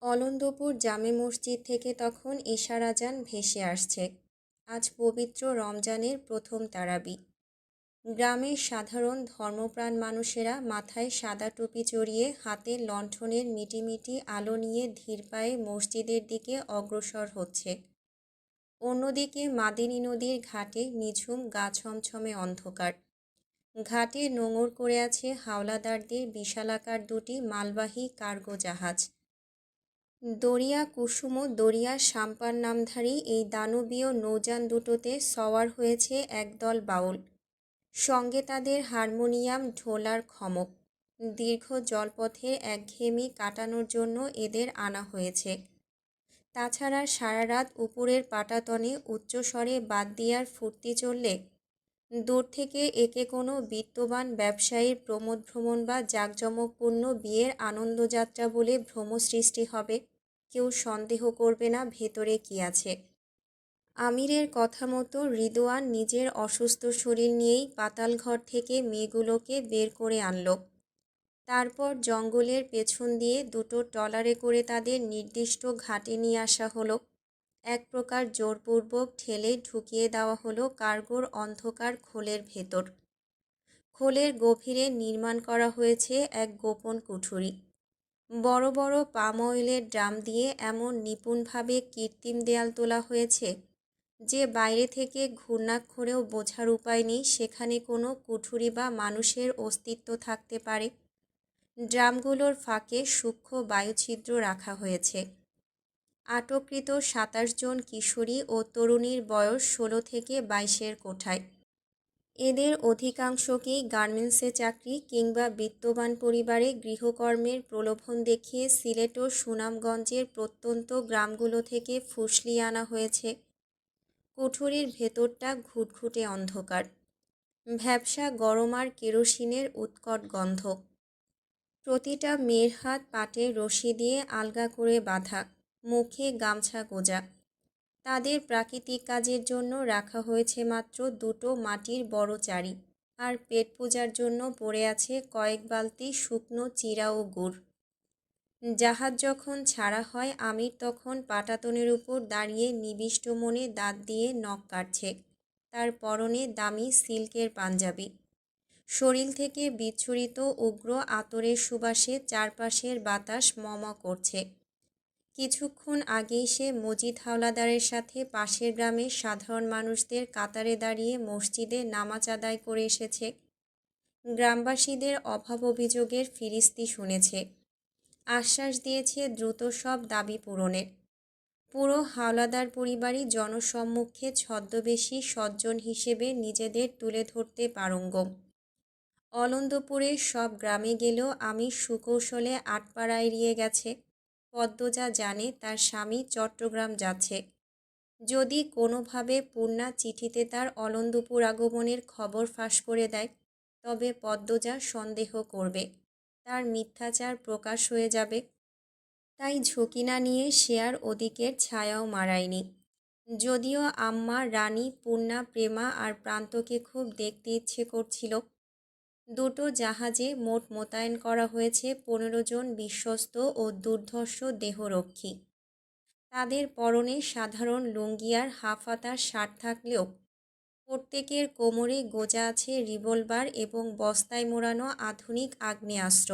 অলন্দপুর জামে মসজিদ থেকে তখন এশার আজান ভেসে আসছে। আজ পবিত্র রমজানের প্রথম তারাবি। গ্রামের সাধারণ ধর্মপ্রাণ মানুষেরা মাথায় সাদা টুপি জড়িয়ে হাতে লণ্ঠনের মিটিমিটি আলো নিয়ে ধীর পায়ে মসজিদের দিকে অগ্রসর হচ্ছে। অন্যদিকে মাদিনী নদীর ঘাটে নিঝুম গা ছমছমে অন্ধকার। ঘাটে নোঙর করে আছে হাওলাদারদের বিশালাকার দুটি মালবাহী কার্গো জাহাজ। দরিয়া কুসুম ও দরিয়া সাম্পান নামধারী এই দানবীয় নৌযান দুটোতে সওয়ার হয়েছে একদল বাউল। সঙ্গে তাদের হারমোনিয়াম, ঢোলার খমক। দীর্ঘ জলপথের একঘেয়েমি কাটানোর জন্য এদের আনা হয়েছে। তাছাড়া সারা রাত উপরের পাটাতনে উচ্চস্বরে বাদ্যিয়ার ফুর্তি চললে দূর থেকে একে কোনো বিত্তবান ব্যবসায়ীর প্রমোদ ভ্রমণ বা জাঁকজমকপূর্ণ বিয়ের আনন্দযাত্রা বলে ভ্রম সৃষ্টি হবে। কেউ সন্দেহ করবে না ভেতরে কি আছে। আমিরের কথা মতো রিদওয়ান নিজের অসুস্থ শরীর নিয়েই পাতালঘর থেকে মেয়েগুলোকে বের করে আনল। তারপর জঙ্গলের পেছন দিয়ে দুটো ট্রলারে করে তাদের নির্দিষ্ট ঘাটে নিয়ে আসা হলো। এক প্রকার জোরপূর্বক ঠেলে ঢুকিয়ে দেওয়া হলো কার্গোর অন্ধকার খোলের ভেতর। খোলের গভীরে নির্মাণ করা হয়েছে এক গোপন কুঠুরি। বড় বড় পাম অয়েলের ড্রাম দিয়ে এমন নিপুণভাবে কৃত্রিম দেয়াল তোলা হয়েছে যে বাইরে থেকে ঘূর্ণাক্ষরেও বোঝার উপায় নেই সেখানে কোনো কুঠুরি বা মানুষের অস্তিত্ব থাকতে পারে। ড্রামগুলোর ফাঁকে সূক্ষ্ম বায়ুছিদ্র রাখা হয়েছে। আটককৃত ২৭ জন কিশোরী ও তরুণীর বয়স ১৬ থেকে ২২-এর কোঠায়। এদের অধিকাংশকেই গার্মেন্টসে চাকরি কিংবা বিত্তবান পরিবারে গৃহকর্মের প্রলোভন দেখিয়ে সিলেট ও সুনামগঞ্জের প্রত্যন্ত গ্রামগুলো থেকে ফুসলিয়ে আনা হয়েছে। কুঠুরির ভেতরটা ঘুটঘুটে অন্ধকার। ভ্যাপসা গরম আর কেরোসিনের উৎকট গন্ধ। প্রতিটা মেয়ের হাত পাটের রশি দিয়ে আলগা করে বাঁধা, মুখে গামছা গোজা। তাদের প্রাকৃতিক কাজের জন্য রাখা হয়েছে মাত্র দুটো মাটির বড় চারি, আর পেট পূজার জন্য পড়ে আছে কয়েক বালতি শুকনো চিরা ও গুড়। জাহাজ যখন ছাড়া হয় আমির তখন পাটাতনের উপর দাঁড়িয়ে নিবিষ্ট মনে দাঁত দিয়ে নখ কাটছে। তার পরনে দামি সিল্কের পাঞ্জাবি। শরীর থেকে বিচ্ছুরিত উগ্র আতরের সুবাসে চারপাশের বাতাস মম করছে। কিছুক্ষণ আগেই সে মজিদ হাওলাদারের সাথে পাশের গ্রামের সাধারণ মানুষদের কাতারে দাঁড়িয়ে মসজিদে নামাজ আদায় করে এসেছে। গ্রামবাসীদের অভাব অভিযোগের ফিরিস্তি শুনেছে। আশ্বাস দিয়েছে দ্রুত সব দাবি পূরণের। পুরো হাওলাদার পরিবারই জনসম্মুখে ছদ্মবেশী সজ্জন হিসেবে নিজেদের তুলে ধরতে পারঙ্গম। অলন্দপুরের সব গ্রামে গেলেও আমি সুকৌশলে আটপাড়া এড়িয়ে গেছে। পদ্মজা জানে তার স্বামী চট্টগ্রাম যাচ্ছে। যদি কোনোভাবে পূর্ণা চিঠিতে তার অলন্দপুর আগমনের খবর ফাঁস করে দেয় তবে পদ্মজা সন্দেহ করবে, তার মিথ্যাচার প্রকাশ হয়ে যাবে। তাই ঝুঁকি না নিয়ে সে আর ওদিকের ছায়াও মারায়নি। যদিও আম্মা, রানী, পূর্ণা, প্রেমা আর প্রান্তকে খুব দেখতে ইচ্ছে করছিল। দুটো জাহাজে মোট মোতায়েন করা হয়েছে ১৫ জন বিশ্বস্ত ও দুর্ধর্ষ দেহরক্ষী। তাদের পরনে সাধারণ লুঙ্গি আর হাফহাতা শার্ট থাকলেও প্রত্যেকের কোমরে গোজা আছে রিভলভার এবং বস্তায় মোড়ানো আধুনিক আগ্নেয়াস্ত্র।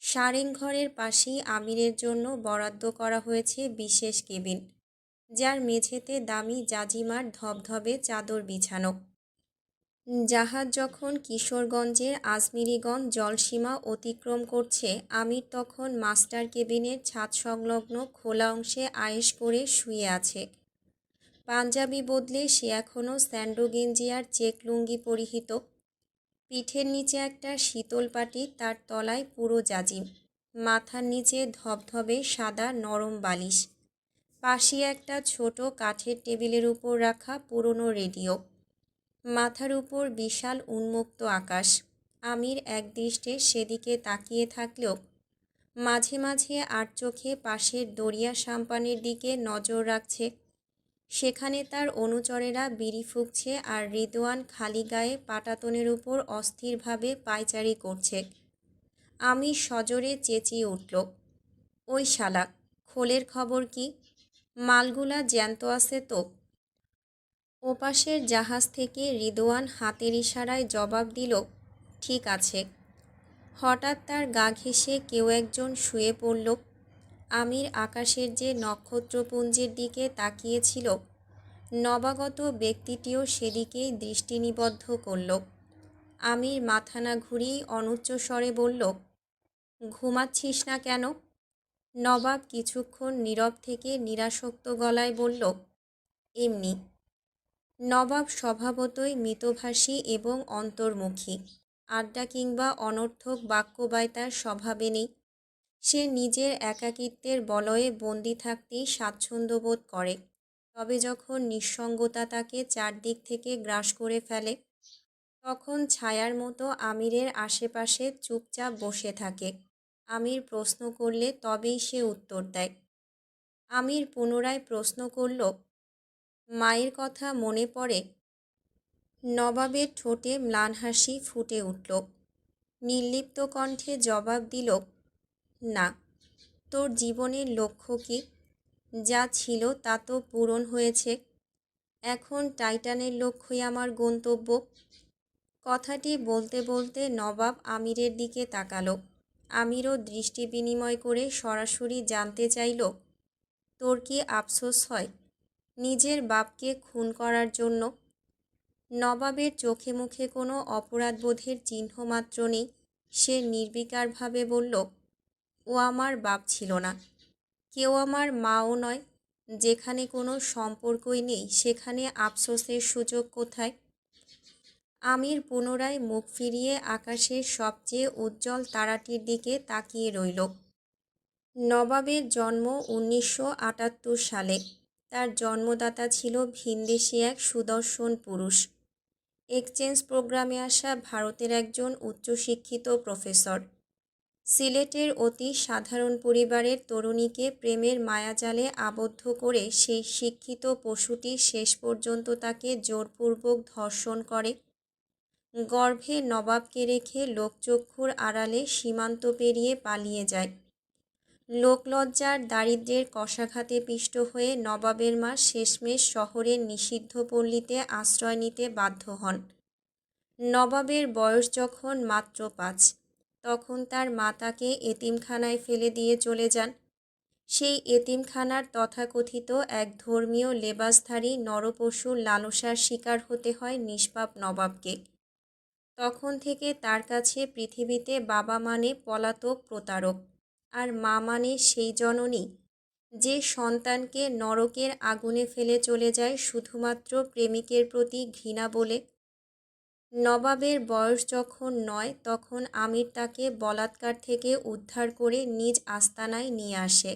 সারেংঘরের পাশেই আমিরের জন্য বরাদ্দ করা হয়েছে বিশেষ কেবিন, যার মেঝেতে দামি জাজিমার ধবধবে চাদর বিছানো। জাহাজ যখন কিশোরগঞ্জের আজমিরিগঞ্জ জলসীমা অতিক্রম করছে আমির তখন মাস্টার কেবিনের ছাদ সংলগ্ন খোলা অংশে আয়েশ করে শুয়ে আছে। পাঞ্জাবি বদলে সে এখনও স্যান্ডো গেঞ্জি আর চেক লুঙ্গি পরিহিত। পিঠের নিচে একটা শীতল পাটি, তার তলায় পুরো জাজিম। মাথার নিচে ধবধবে সাদা নরম বালিশ। পাশে একটা ছোট কাঠের টেবিলের উপর রাখা পুরনো রেডিও। মাথার উপর বিশাল উন্মুক্ত আকাশ। আমির একদৃষ্টে সেদিকে তাকিয়ে থাকলেও মাঝে মাঝে আর চোখে পাশের দরিয়া সাম্পানের দিকে নজর রাখছে। সেখানে তার অনুচরেরা বিড়ি ফুঁকছে আর রিদওয়ান খালি গায়ে পাটাতনের উপর অস্থিরভাবে পায়চারি করছে। আমির সজোরে চেঁচিয়ে উঠল, ওই শালা, খোলের খবর কি? মালগুলা জ্যান্ত আছে তো? ওপাশের জাহাজ থেকে রিদওয়ান হাতের ইশারায় জবাব দিল, ঠিক আছে। হঠাৎ তার গা ঘেঁষে কেউ একজন শুয়ে পড়ল। আমির আকাশের যে নক্ষত্রপুঞ্জের দিকে তাকিয়েছিল, নবাগত ব্যক্তিটিও সেদিকেই দৃষ্টি নিবদ্ধ করল। আমির মাথা না ঘুরিয়েই অনুচ্চ স্বরে বলল, ঘুমাচ্ছিস না কেন? নবাব কিছুক্ষণ নীরব থেকে নিরাসক্ত গলায় বলল, এমনি। নবাব স্বভাবতই মিতভাষী এবং অন্তর্মুখী। আড্ডা কিংবা অনর্থক বাক্যবায় তার স্বভাবে নেই। সে নিজের একাকিত্বের বলয়ে বন্দি থাকতেই স্বাচ্ছন্দ্য বোধ করে। তবে যখন নিঃসঙ্গতা তাকে চারদিক থেকে গ্রাস করে ফেলে, তখন ছায়ার মতো আমিরের আশেপাশে চুপচাপ বসে থাকে। আমির প্রশ্ন করলে তবেই সে উত্তর দেয়। আমির পুনরায় প্রশ্ন করল, মায়ের কথা মনে পড়ে? নবাবের ঠোঁটে ম্লান হাসি ফুটে উঠল। নির্লিপ্ত কণ্ঠে জবাব দিল, না। তোর জীবনের লক্ষ্য কি? যা ছিল তা তো পূরণ হয়েছে। এখন টাইটানের লক্ষ্যই আমার গন্তব্য। কথাটি বলতে বলতে নবাব আমিরের দিকে তাকালো। আমিরও দৃষ্টি বিনিময় করে সরাসরি জানতে চাইল, তোর কি আফসোস হয় নিজের বাপকে খুন করার জন্য? নবাবের চোখে মুখে কোনো অপরাধবোধের চিহ্নমাত্র নেই। সে নির্বিকারভাবে বলল, ও আমার বাপ ছিল না, কেউ আমার মাও নয়। যেখানে কোনো সম্পর্কই নেই সেখানে আফসোসের সুযোগ কোথায়? আমির পুনরায় মুখ ফিরিয়ে আকাশের সবচেয়ে উজ্জ্বল তারাটির দিকে তাকিয়ে রইল। নবাবের জন্ম 1978 সালে। তার জন্মদাতা ছিল ভিনদেশি এক সুদর্শন পুরুষ, এক্সচেঞ্জ প্রোগ্রামে আসা ভারতের একজন উচ্চশিক্ষিত প্রফেসর। সিলেটের অতি সাধারণ পরিবারের তরুণীকে প্রেমের মায়াজালে আবদ্ধ করে সেই শিক্ষিত পশুটি শেষ পর্যন্ত তাকে জোরপূর্বক ধর্ষণ করে। গর্ভে নবাবকে রেখে লোকচক্ষুর আড়ালে সীমান্ত পেরিয়ে পালিয়ে যায়। লোকলজ্জার দারিদ্র্যের কশাঘাতে পিষ্ট হয়ে নবাবের মা শেষমেশ শহরের নিষিদ্ধ পল্লীতে আশ্রয় নিতে বাধ্য হন। নবাবের বয়স যখন মাত্র 5, তখন তার মা তাকে এতিমখানায় ফেলে দিয়ে চলে যান। সেই এতিমখানার তথাকথিত এক ধর্মীয় লেবাসধারী নরপশুর লালসার শিকার হতে হয় নিষ্পাপ নবাবকে। তখন থেকে তার কাছে পৃথিবীতে বাবা মানে পলাতক প্রতারক, আর মা মানে সেই জননী যে সন্তানকে নরকের আগুনে ফেলে চলে যায় শুধুমাত্র প্রেমিকের প্রতি ঘৃণা বলে। নবাবের বয়স যখন 9, তখন আমির তাকে বলাৎকার থেকে উদ্ধার করে নিজ আস্তানায় নিয়ে আসে।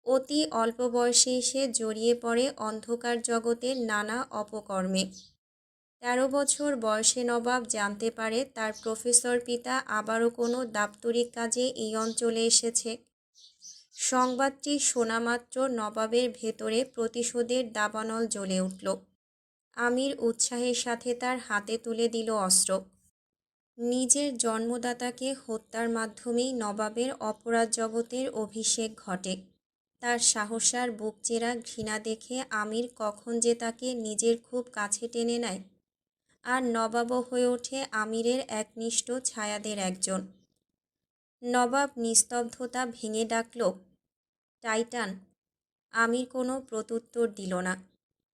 অতি অল্প বয়সে সে জড়িয়ে পড়ে অন্ধকার জগতের নানা অপকর্মে। 13 বছর বয়সে নবাব জানতে পারে তার প্রফেসর পিতা আবারও কোনো দাপ্তরিক কাজে এই অঞ্চলে এসেছে। সংবাদটি শোনামাত্র নবাবের ভেতরে প্রতিশোধের দাবানল জ্বলে উঠল। আমির উৎসাহের সাথে তার হাতে তুলে দিল অস্ত্র। নিজের জন্মদাতাকে হত্যার মাধ্যমেই নবাবের অপরাধ জগতের অভিষেক ঘটে। তার সাহসার বুকচেরা ঘৃণা দেখে আমির কখন যে তাকে নিজের খুব কাছে টেনে নেয়, আর নবাবও হয়ে ওঠে আমিরের একনিষ্ঠ ছায়াদের একজন। নবাব নিস্তব্ধতা ভেঙে ডাকল, টাইটান। আমির কোনো প্রত্যুত্তর দিল না।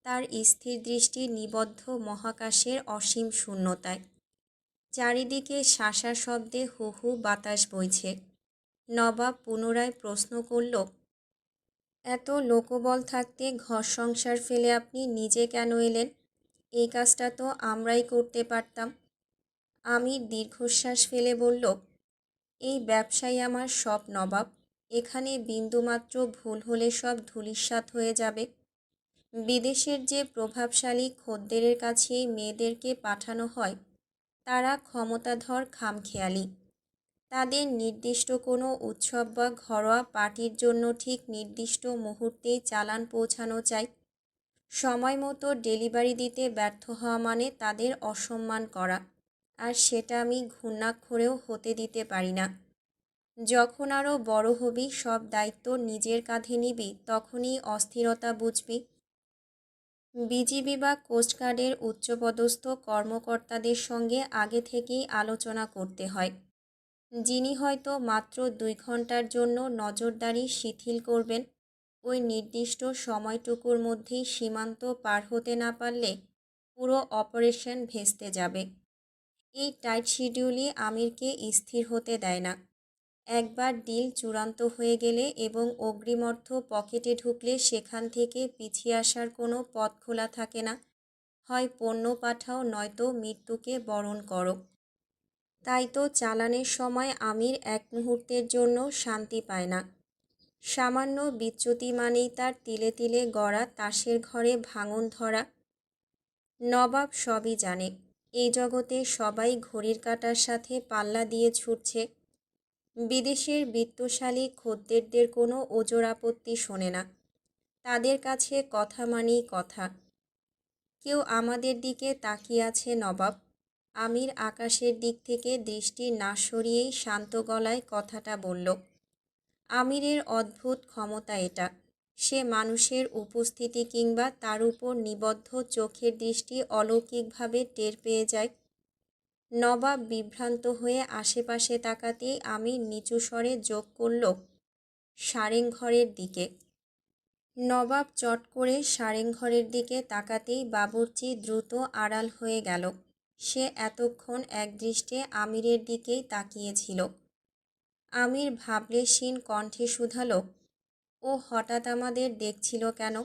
তার স্থির দৃষ্টি নিবদ্ধ মহাকাশের অসীম শূন্যতায়। চারিদিকে শাঁসা শব্দে হু হু বাতাস বইছে। নবাব পুনরায় প্রশ্ন করল, এত লোকবল থাকতে ঘর সংসার ফেলে আপনি নিজে কেন এলেন? এই কাজটা তো আমরাই করতে পারতাম। আমির দীর্ঘশ্বাস ফেলে বলল, এই ব্যবসাই আমার সব নবাব। এখানে বিন্দুমাত্র ভুল হলে সব ধূলিসাৎ হয়ে যাবে। বিদেশের যে প্রভাবশালী খদ্দেরের কাছেই মেয়েদেরকে পাঠানো হয়, তারা ক্ষমতাধর খামখেয়ালি। তাদের নির্দিষ্ট কোনো উৎসব বা ঘরোয়া পার্টির জন্য ঠিক নির্দিষ্ট মুহূর্তেই চালান পৌঁছানো চাই। সময় মতো ডেলিভারি দিতে ব্যর্থ হওয়া মানে তাদের অসম্মান করা, আর সেটা আমি ঘূর্ণাক্ষরেও হতে দিতে পারি না। যখন আরও বড় হবি, সব দায়িত্ব নিজের কাঁধে নিবি, তখনই অস্থিরতা বুঝবি। বিজিবি বা কোস্টগার্ডের উচ্চপদস্থ কর্মকর্তাদের সঙ্গে আগে থেকেই আলোচনা করতে হয়। যিনি হয়তো মাত্র 2 ঘন্টার জন্য নজরদারি শিথিল করবেন, ওই নির্দিষ্ট সময়টুকুর মধ্যেই সীমান্ত পার হতে না পারলে পুরো অপারেশন ভেস্তে যাবে। এই টাইট শিডিউলই আমিরকে স্থির হতে দেয় না। একবার ডিল চূড়ান্ত হয়ে গেলে এবং অগ্রিম অর্থ পকেটে ঢুকলে সেখান থেকে পিছিয়ে আসার কোনো পথ খোলা থাকে না। হয় পণ্য পাঠাও, নয়তো মৃত্যুকে বরণ করো। তাই তো চালানের সময় আমির এক মুহূর্তের জন্য শান্তি পায় না। সামান্য বিচ্যুতি মানেই তার তিলে তিলে গড়া তাসের ঘরে ভাঙন ধরা। নবাব সবই জানে। এই জগতে সবাই ঘড়ির কাঁটার সাথে পাল্লা দিয়ে ছুটছে। বিদেশের বিত্তশালী খদ্দেরদের কোনো ওজর আপত্তি শোনে না। তাদের কাছে কথা মানেই কথা। কেউ আমাদের দিকে তাকিয়ে আছে নবাব। আমির আকাশের দিক থেকে দৃষ্টি না সরিয়েই শান্ত গলায় কথাটা বলল। আমিরের অদ্ভুত ক্ষমতা এটা। সে মানুষের উপস্থিতি কিংবা তার উপর নিবদ্ধ চোখের দৃষ্টি অলৌকিকভাবে টের পেয়ে যায়। নবাব বিভ্রান্ত হয়ে আশেপাশে তাকাতেই আমির নিচু স্বরে যোগ করল, সারেংঘরের দিকে। নবাব চট করে সারেংঘরের দিকে তাকাতেই বাবুর্চি দ্রুত আড়াল হয়ে গেল। সে এতক্ষণ একদৃষ্টে আমিরের দিকেই তাকিয়েছিল। আমির ভাবলেশীন কণ্ঠে শুধালো, ও হঠাৎ আমাদের দেখছিল কেন?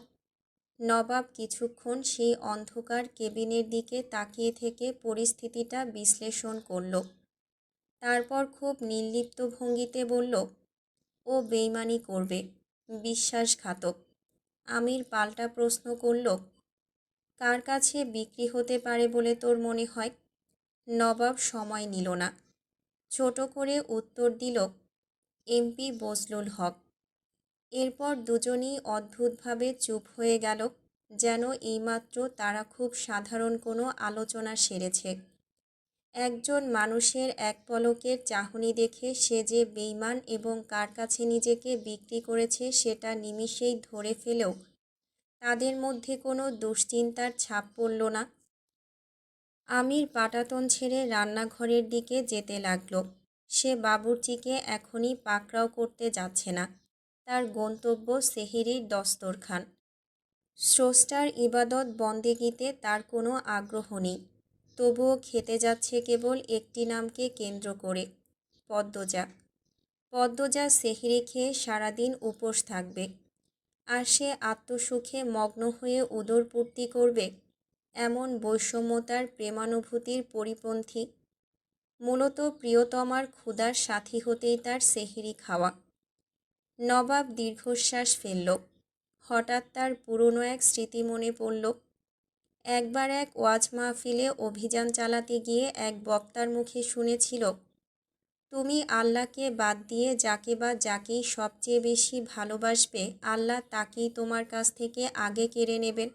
নবাব কিছুক্ষণ সেই অন্ধকার কেবিনের দিকে তাকিয়ে থেকে পরিস্থিতিটা বিশ্লেষণ করল। তারপর খুব নির্লিপ্ত ভঙ্গিতে বলল, ও বেইমানি করবে, বিশ্বাসঘাতক। আমির পাল্টা প্রশ্ন করল, কার কাছে বিক্রি হতে পারে বলে তোর মনে হয়? নবাব সময় নিল না। ছোট করে উত্তর দিল, এমপি বজলুল হক। এরপর দুজনেই অদ্ভুতভাবে চুপ হয়ে গেল, যেন এইমাত্র তারা খুব সাধারণ কোনো আলোচনা সেরেছে। একজন মানুষের এক পলকের চাহনি দেখে সে যে বেইমান এবং কার কাছে নিজেকে বিক্রি করেছে সেটা নিমিষেই ধরে ফেলেও তাদের মধ্যে কোনো দুশ্চিন্তার ছাপ পড়ল না। আমির পাটাতন ছেড়ে রান্নাঘরের দিকে যেতে লাগল। সে বাবুর্চিকে এখনই পাকড়াও করতে যাচ্ছে না। তার গন্তব্য সেহরির দস্তরখান। স্রষ্টার ইবাদত বন্দেগীতে তার কোনো আগ্রহ নেই। তবুও খেতে যাচ্ছে কেবল একটি নামকে কেন্দ্র করে, পদ্মজা। পদ্মজা সেহরি খেয়ে সারাদিন উপোস থাকবে। আর সে আত্মসুখে মগ্ন হয়ে উদরপূর্তি করবে, এমন বৈষম্যতার প্রেমানুভূতির পরিপন্থী। মূলত প্রিয়তমার ক্ষুধার সাথী হতেই তার সেহরি খাওয়া। নবাব দীর্ঘশ্বাস ফেলল। হঠাৎ তার পুরনো এক স্মৃতি মনে পড়ল। একবার এক ওয়াজ মাহফিলে অভিযান চালাতে গিয়ে এক বক্তার মুখে শুনেছিল, তুমি আল্লাহকে বাদ দিয়ে যাকে বা যাকেই সবচেয়ে বেশি ভালোবাসবে, আল্লাহ তাকেই তোমার কাছ থেকে আগে কেড়ে নেবেন।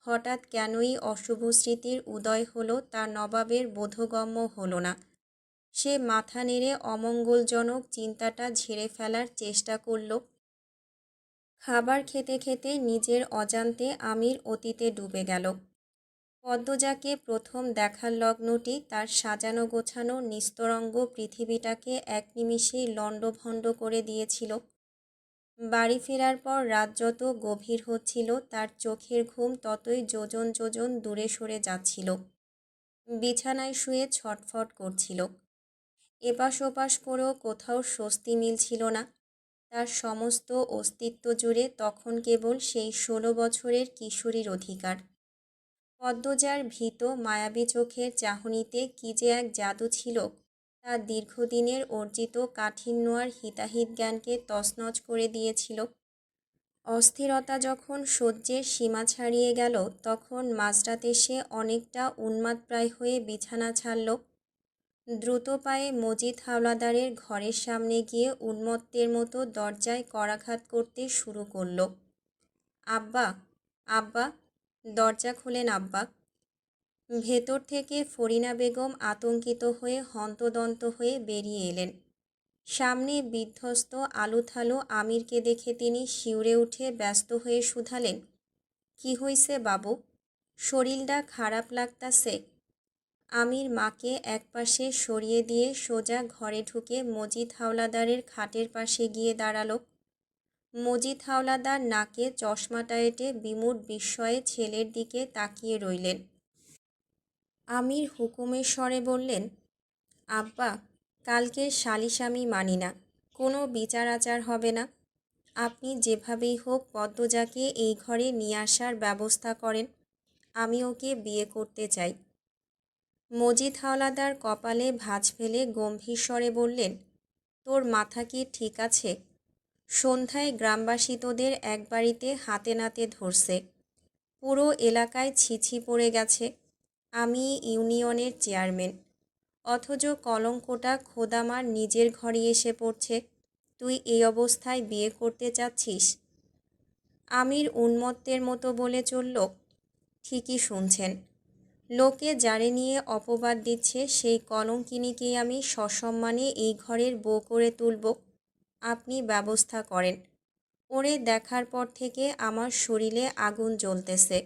হঠাৎ কেনই অশুভ স্মৃতির উদয় হলো তা নবাবের বোধগম্য হলো না। সে মাথা নেড়ে অমঙ্গলজনক চিন্তাটা ঝেড়ে ফেলার চেষ্টা করল। খাবার খেতে খেতে নিজের অজান্তে আমির অতীতে ডুবে গেল। পদ্মজাকে প্রথম দেখার লগ্নটি তার সাজানো গোছানো নিস্তরঙ্গ পৃথিবীটাকে এক নিমিষেই লণ্ডভণ্ড করে দিয়েছিল। বাড়ি ফেরার পর রাত যত গভীর হচ্ছিল, তার চোখের ঘুম ততই যোজন যোজন দূরে সরে যাচ্ছিল। বিছানায় শুয়ে ছটফট করছিল। এপাশ ওপাশ করেও কোথাও স্বস্তি মিলছিল না। তার সমস্ত অস্তিত্ব জুড়ে তখন কেবল সেই 16 বছরের কিশোরীর অধিকার। পদ্মজার ভীত মায়াবী চোখের চাহনিতে কী যে এক জাদু ছিল, তা দীর্ঘদিনের অর্জিত কাঠিন্য আর হিতাহিত জ্ঞানকে তছনছ করে দিয়েছিল। অস্থিরতা যখন সহ্যের সীমা ছাড়িয়ে গেল, তখন মাঝরাতে সে অনেকটা উন্মাদপ্রায় হয়ে বিছানা ছাড়ল। দ্রুত পায়ে মজিদ হাওলাদারের ঘরের সামনে গিয়ে উন্মত্তের মতো দরজায় করাঘাত করতে শুরু করল। আব্বা, আব্বা, দরজা খোলেন আব্বা। ভেতর থেকে ফরিনা বেগম আতঙ্কিত হয়ে হন্তদন্ত হয়ে বেরিয়ে এলেন। সামনে বিধ্বস্ত আলুথালু আমিরকে দেখে তিনি শিউরে উঠে ব্যস্ত হয়ে শুধালেন, কি হইছে বাবু, শরীরটা খারাপ লাগতাছে? আমির মাকে একপাশে সরিয়ে দিয়ে সোজা ঘরে ঢুকে মজিদ হাওলাদারের খাটের পাশে গিয়ে দাঁড়ালো। মজিদ হাওলাদার নাকে চশমাটা এঁটে বিমূঢ় বিস্ময়ে ছেলের দিকে তাকিয়ে রইলেন। আমির হুকুমের স্বরে বললেন, আব্বা, কালকের সালিস আমি মানি না, কোনো বিচার আচার হবে না। আপনি যেভাবেই হোক পদ্মজাকে এই ঘরে নিয়ে আসার ব্যবস্থা করেন, আমি ওকে বিয়ে করতে চাই। মজিদ হাওলাদার কপালে ভাঁজ ফেলে গম্ভীর স্বরে বললেন, তোর মাথা কি ঠিক আছে? সন্ধ্যায় গ্রামবাসী তোদের এক বাড়িতে হাতে নাতে ধরছে, পুরো এলাকায় ছিছি পড়ে গেছে। আমি ইউনিয়নের চেয়ারম্যান, অথচ কলঙ্কটা খোদ আমার নিজের ঘরে এসে পড়ছে। তুই এই অবস্থায় বিয়ে করতে চাচ্ছিস? আমির উন্মত্তের মতো বলে চলল, ঠিকই শুনছেন, লোকে যারে নিয়ে অপবাদ দিচ্ছে সেই কলঙ্কিনীকেই আমি সসম্মানে এই ঘরের বউ করে তুলব। আপনি ব্যবস্থা করেন। ওরে দেখার পর থেকে আমার শরীরে আগুন জ্বলতেছে,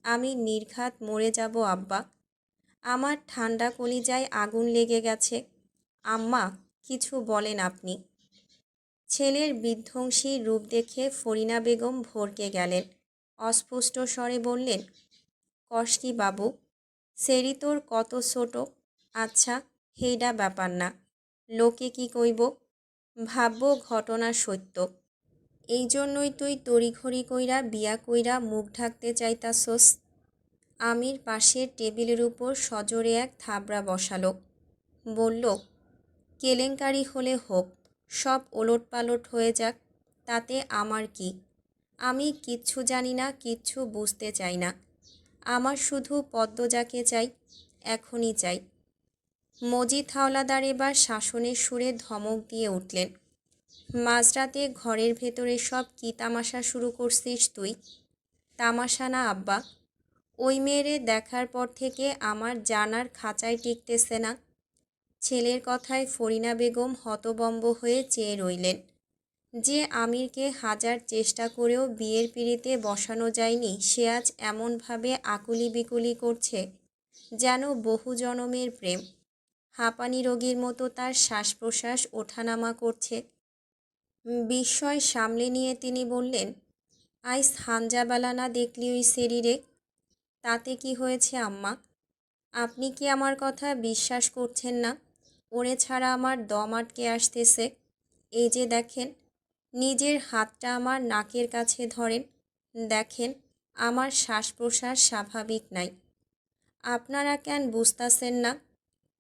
আমি নির্ঘাত মরে যাব আব্বা। আমার ঠান্ডা কলিজায় আগুন লেগে গেছে। আম্মা, কিছু বলেন আপনি। ছেলের বিধ্বংসী রূপ দেখে ফরিনা বেগম ভড়কে গেলেন। অস্পষ্ট স্বরে বললেন, কষ্টি বাবু, সেরি তোর কত ছোট। আচ্ছা, হেইডা ব্যাপার না, লোকে কি কইব, ভাবব ঘটনা সত্য। এই জন্যই তুই তড়িঘড়ি কইরা বিয়া কইরা মুখ ঢাকতে চাইতাছস। আমির পাশের টেবিলের উপর সজোরে এক থাবড়া বসালো। বলল, কেলেঙ্কারি হলে হোক, সব ওলটপালট হয়ে যাক, তাতে আমার কি? আমি কিচ্ছু জানি না, কিচ্ছু বুঝতে চাই না। আমার শুধু পদ্মজাকে চাই, এখনই চাই। মজিদ হাওলাদার এবার শাসনের সুরে ধমক দিয়ে উঠলেন, মাঝরাতে ঘরের ভেতরে সব কি তামাশা শুরু করছিস তুই? তামাশা না আব্বা, ওই মেয়েরে দেখার পর থেকে আমার জানার খাঁচায় টিকতেছে না। ছেলের কথায় ফরিনা বেগম হতবম্ব হয়ে চেয়ে রইলেন। যে আমিরকে হাজার চেষ্টা করেও বিয়ের পিঁড়িতে বসানো যায়নি, সে আজ এমনভাবে আকুলি বিকুলি করছে যেন বহু জনমের প্রেম। হাঁপানি রোগীর মতো তার শ্বাস প্রশ্বাস ওঠানামা করছে। বিস্ময় সামলে নিয়ে তিনি বললেন, আইস হাঞ্জাবালা না দেখলি ওই শরীরে? তাতে কি হয়েছে আম্মা? আপনি কি আমার কথা বিশ্বাস করছেন না? ওরে ছাড়া আমার দম আটকে আসতেছে। এই যে দেখেন, নিজের হাতটা আমার নাকের কাছে ধরেন, দেখেন আমার শ্বাস প্রশ্বাস স্বাভাবিক নাই। আপনারা কেন বুঝতাছেন না?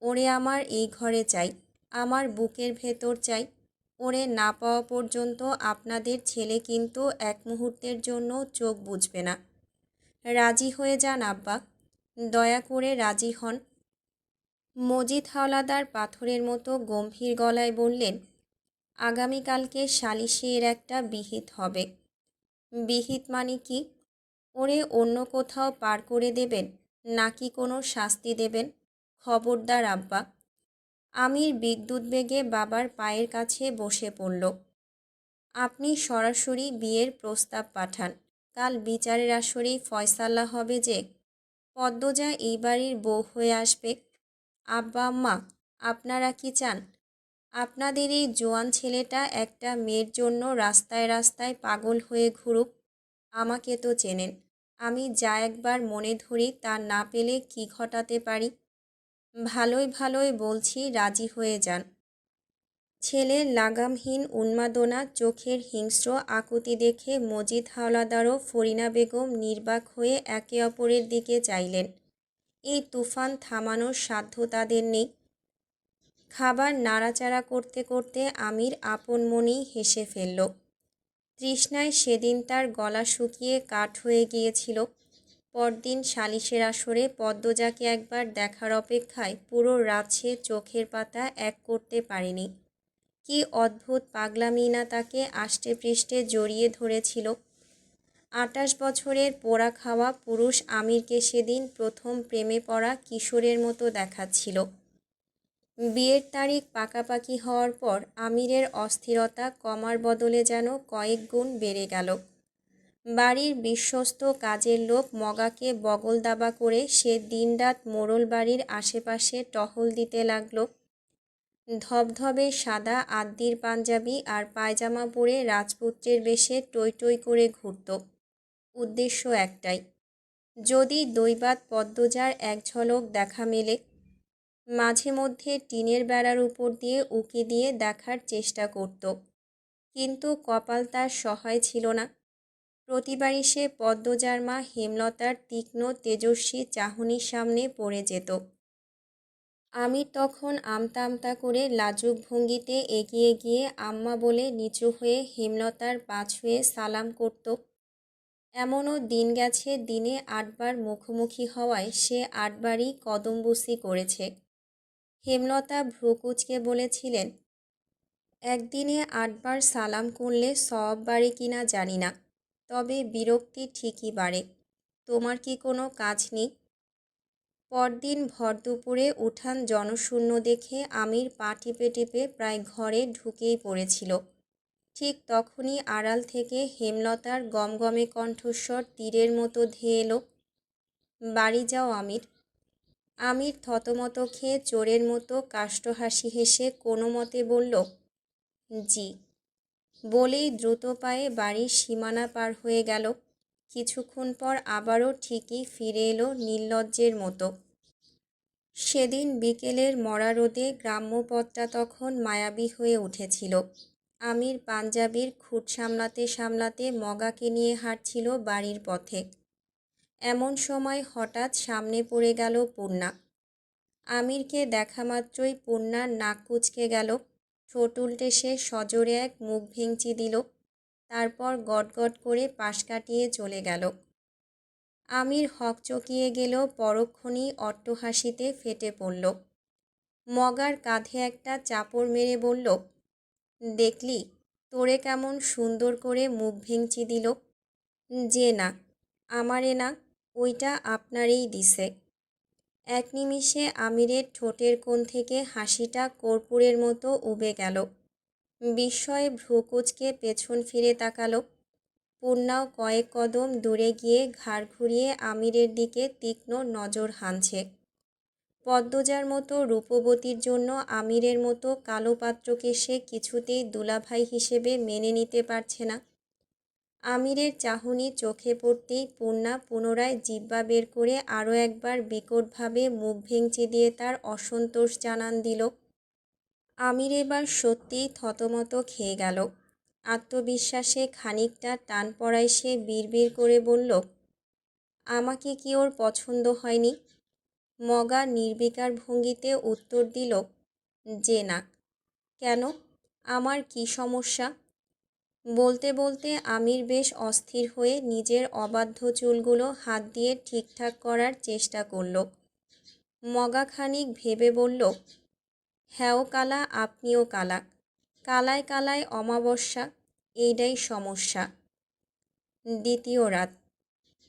ওরে আমার এই ঘরে চাই, আমার বুকের ভেতর চাই। ওরে না পাওয়া পর্যন্ত আপনাদের ছেলে কিন্তু এক মুহূর্তের জন্য চোখ বুঝবে না। রাজি হয়ে যান আব্বা, দয়া করে রাজি হন। মজিদ হাওলাদার পাথরের মতো গম্ভীর গলায় বললেন, আগামীকালকে সালিশে এর একটা বিহিত হবে। বিহিত মানে কি? ওরে অন্য কোথাও পার করে দেবেন নাকি কোনো শাস্তি দেবেন? খবরদার আব্বা। আমির বিদ্যুৎ বেগে বাবার পায়ের কাছে বসে পড়ল। আপনি সরাসরি বিয়ের প্রস্তাব পাঠান, কাল বিচারের আসরেই ফয়সালা হবে যে পদ্মজা এই বাড়ির বউ হয়ে আসবে। আব্বা আম্মা, আপনারা কি চান আপনাদের এই জোয়ান ছেলেটা একটা মেয়ের জন্য রাস্তায় রাস্তায় পাগল হয়ে ঘুরুক? আমাকে তো চেনেন, আমি যা একবার মনে ধরি তা না পেলে কি ঘটাতে পারি। ভালোই ভালোই বলছি, রাজি হয়ে যান। ছেলের লাগামহীন উন্মাদনা, চোখের হিংস্র আকুতি দেখে মজিদ হাওলাদার ও ফরিনা বেগম নির্বাক হয়ে একে অপরের দিকে চাইলেন। এই তুফান থামানোর সাধ্য তাদের নেই। খাবার নাড়াচাড়া করতে করতে আমির আপন মনেই হেসে ফেলল। তৃষ্ণায় সেদিন তার গলা শুকিয়ে কাঠ হয়ে গিয়েছিল। পরদিন সালিশের আসরে পদ্মজাকে একবার দেখার অপেক্ষায় পুরো রাত সে চোখের পাতা এক করতে পারেনি। কি অদ্ভুত পাগলামি না তাকে আষ্টে পৃষ্ঠে জড়িয়ে ধরেছিল। ২৮ বছরের পোড়া খাওয়া পুরুষ আমিরকে সেদিন প্রথম প্রেমে পড়া কিশোরের মতো দেখাচ্ছিল। বিয়ের তারিখ পাকাপাকি হওয়ার পর আমিরের অস্থিরতা কমার বদলে যেন কয়েক গুণ বেড়ে গেল। বাড়ির বিশ্বস্ত কাজের লোক মগাকে বগল দাবা করে সে দিনরাত মোড়ল বাড়ির আশেপাশে টহল দিতে লাগলো। ধবধবে সাদা আদ্দির পাঞ্জাবি আর পায়জামা পরে রাজপুত্রের বেশে টই টই করে ঘুরত। উদ্দেশ্য একটাই, যদি দৈবাত পদ্মজার এক ঝলক দেখা মেলে। মাঝে মধ্যে টিনের বেড়ার উপর দিয়ে উঁকি দিয়ে দেখার চেষ্টা করত, কিন্তু কপাল তার সহায় ছিল না। প্রতিবারই সে পদ্মজার মা হেমলতার তীক্ষ্ণ তেজস্বী চাহনির সামনে পড়ে যেত। আমির তখন আমতা আমতা করে লাজুক ভঙ্গিতে এগিয়ে গিয়ে আম্মা বলে নিচু হয়ে হেমলতার পা ছুঁয়ে সালাম করত। এমনও দিন গেছে দিনে 8 বার মুখোমুখি হওয়ায় সে 8 বারই কদমবুসি করেছে। হেমলতা ভ্রু কুঁচকে বলেছিলেন, একদিনে 8 বার সালাম করলে সওয়াব বাড়ে কিনা জানি না, তবে বিরক্তি ঠিকই বাড়ে। তোমার কি কোনো কাজ নেই? পরদিন ভরদুপুরে উঠান জনশূন্য দেখে আমির পা টিপে টিপে প্রায় ঘরে ঢুকেই পড়েছিল। ঠিক তখনই আড়াল থেকে হেমলতার গমগমে কণ্ঠস্বর তীরের মতো ধেয়ে এলো, বাড়ি যাও আমির। আমির থতমত খেয়ে চোরের মতো কাষ্ঠ হাসি হেসে কোনো মতে বলল, জি। বলেই দ্রুত পায়ে বাড়ির সীমানা পার হয়ে গেল। কিছুক্ষণ পর আবারও ঠিকই ফিরে এলো নির্লজ্জের মতো। সেদিন বিকেলের মরা রোদে গ্রাম্য পথটা তখন মায়াবী হয়ে উঠেছিল। আমির পাঞ্জাবির খুঁট সামলাতে সামলাতে মগাকে নিয়ে হাঁটছিল বাড়ির পথে। এমন সময় হঠাৎ সামনে পড়ে গেল পূর্ণা। আমিরকে দেখা মাত্রই পূর্ণার নাক কুঁচকে গেল। ঠোঁট উল্টে সে সজোরে এক মুখ ভেঙচি দিল, তারপর গটগট করে পাশ কাটিয়ে চলে গেল। আমির হকচকিয়ে গেল, পরক্ষণেই অট্টহাসিতে ফেটে পড়ল। মগার কাঁধে একটা চাপড় মেরে বলল, দেখলি তোরে কেমন সুন্দর করে মুখ ভেঙচি দিল। যে না, আমারে না, ওইটা আপনারই দিছে। এক নিমিষে আমিরের ঠোঁটের কোণ থেকে হাসিটা কর্পূরের মতো উবে গেল। বিস্ময়ে ভ্রু কুঁচকে পেছন ফিরে তাকালো। পূর্ণাও কয়েক কদম দূরে গিয়ে ঘাড় ঘুরিয়ে আমিরের দিকে তীক্ষ্ণ নজর হানছে। পদ্মজার মতো রূপবতীর জন্য আমিরের মতো কালো পাত্রকে সে কিছুতেই দুলাভাই হিসেবে মেনে নিতে পারছে না। আমিরের চাহনি চোখে পড়তেই পূর্ণা পুনরায় জিহ্বা বের করে আরও একবার বিকটভাবে মুখ ভেঙচি দিয়ে তার অসন্তোষ জানান দিল। আমির এবার সত্যিই থতমত খেয়ে গেল। আত্মবিশ্বাসে খানিকটা টান পড়ায় সে বিড়বিড় করে বলল, আমাকে কি ওর পছন্দ হয়নি? মগা নির্বিকার ভঙ্গিতে উত্তর দিল, যে না। কেন, আমার কি সমস্যা? বলতে বলতে আমির বেশ অস্থির হয়ে নিজের অবাধ্য চুলগুলো হাত দিয়ে ঠিকঠাক করার চেষ্টা করল। মগা খানিক ভেবে বলল, হ্যাঁও কালা আপনিও কালা, কালায় কালায় অমাবস্যা, এইটাই সমস্যা। দ্বিতীয় রাত।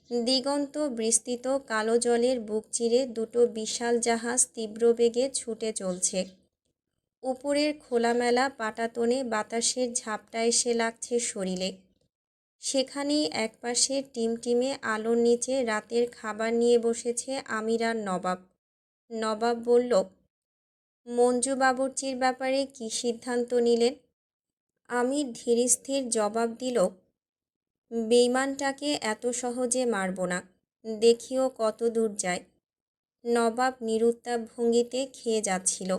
দিগন্ত বিস্তৃত কালো জলের বুক চিরে দুটো বিশাল জাহাজ তীব্র বেগে ছুটে চলছে। উপরের খোলামেলা পাটাতনে বাতাসের ঝাপটা এসে লাগছে শরীরে। সেখানেই একপাশে টিমটিমে আলোর নিচে রাতের খাবার নিয়ে বসেছে আমির আর নবাব। নবাব বলল, মঞ্জু বাবুর্চির ব্যাপারে কি সিদ্ধান্ত নিলেন? আমির ধীরস্থির জবাব দিল, বেঈমানটাকে এত সহজে মারব না, দেখিও কত দূর যায়। নবাব নিরুত্তাপ ভঙ্গিতে খেয়ে যাচ্ছিল।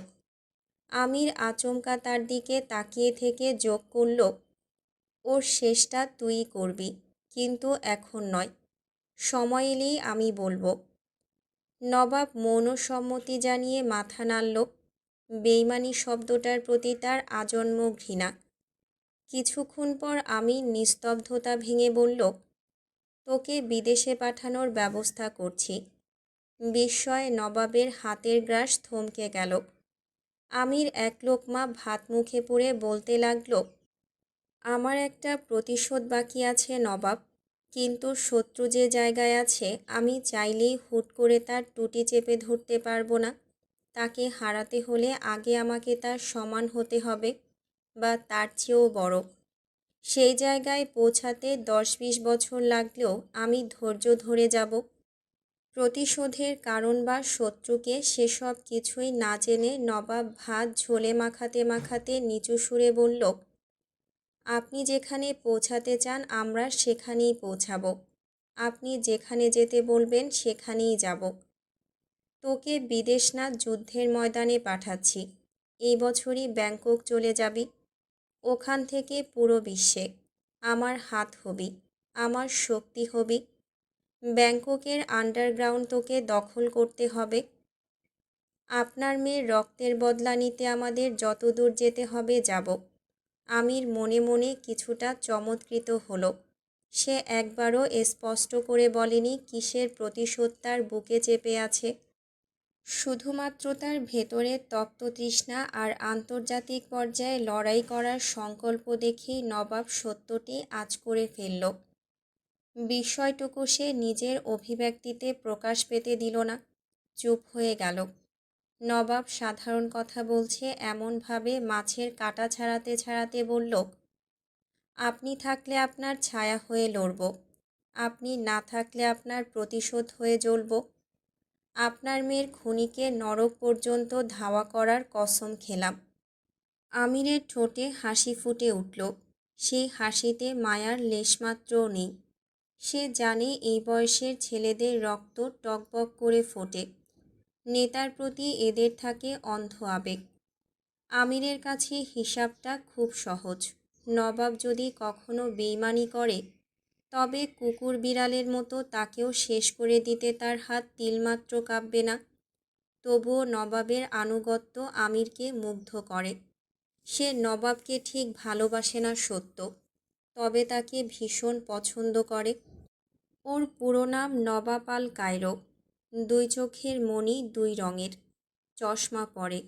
আমির আচমকা তার দিকে তাকিয়ে থেকে যোগ করল, ওর শেষটা তুই করবি, কিন্তু এখন নয়, সময় এলেই আমি বলবো। নবাব মৌন সম্মতি জানিয়ে মাথা নাড়ল। বেইমানি শব্দটার প্রতি তার আজন্ম ঘৃণা। কিছুক্ষণ পর আমি নিস্তব্ধতা ভেঙে বলল, তোকে বিদেশে পাঠানোর ব্যবস্থা করছি। বিস্ময়ে নবাবের হাতের গ্রাস থমকে গেল। আমির এক লোকমা ভাত মুখে পুরে বলতে লাগল, আমার একটা প্রতিশোধ বাকি আছে নবাব, কিন্তু শত্রু যে জায়গায় আছে আমি চাইলেই হুট করে তার টুটি চেপে ধরতে পারবো না। তাকে হারাতে হলে আগে আমাকে তার সমান হতে হবে, বা তার চেয়েও বড়। সেই জায়গায় পৌঁছাতে 10-20 বছর লাগলেও আমি ধৈর্য ধরে যাব। প্রতিশোধের কারণ বা শত্রুকে সেসব কিছুই না জেনে নবাব ভাত ঝোলে মাখাতে মাখাতে নিচু সুরে বলল, আপনি যেখানে পৌঁছাতে চান আমরা সেখানেই পৌঁছাব। আপনি যেখানে যেতে বলবেন সেখানেই যাব। তোকে বিদেশ না যুদ্ধের ময়দানে পাঠাচ্ছি। এই বছরই ব্যাংকক চলে যাবি। ওখান থেকে পুরো বিশ্বে আমার হাত হবি, আমার শক্তি হবি। ব্যাংককের আন্ডারগ্রাউন্ড তোকে দখল করতে হবে। আপনার মেয়ের রক্তের বদলা নিতে আমাদের যতদূর যেতে হবে যাব। আমির মনে মনে কিছুটা চমৎকৃত হলো। সে একবারও স্পষ্ট করে বলেনি কিসের প্রতিশোধ তার বুকে চেপে আছে। শুধুমাত্র তার ভেতরে তপ্ত তৃষ্ণা আর আন্তর্জাতিক পর্যায়ে লড়াই করার সংকল্প দেখেই নবাব সত্যটি আঁচ করে ফেলল। বিস্ময়টুকু সে নিজের অভিব্যক্তিতে প্রকাশ পেতে দিল না, চুপ হয়ে গেল। নবাব সাধারণ কথা বলছে এমনভাবে মাছের কাঁটা ছাড়াতে ছাড়াতে বলল, আপনি থাকলে আপনার ছায়া হয়ে লড়ব, আপনি না থাকলে আপনার প্রতিশোধ হয়ে জ্বলব। আপনার মেয়ের খুনিকে নরক পর্যন্ত ধাওয়া করার কসম খেলাম। আমিরের ঠোঁটে হাসি ফুটে উঠল। সেই হাসিতে মায়ার লেশমাত্রও নেই। সে জানে এই বয়সের ছেলেদের রক্ত টকবক করে ফোটে। নেতার প্রতি এদের থাকে অন্ধ আবেগ। আমিরের কাছে হিসাবটা খুব সহজ। নবাব যদি কখনো বেইমানি করে, তবে কুকুর বিড়ালের মতো তাকেও শেষ করে দিতে তার হাত তিলমাত্র কাঁপবে না। তবুও নবাবের আনুগত্য আমিরকে মুগ্ধ করে। সে নবাবকে ঠিক ভালোবাসে না সত্য, তবে তাকে ভীষণ পছন্দ করে। ওর পুরো নাম নবাব আল কায়রো। দুই চোখের মণি দুই রঙের, চশমা পরে।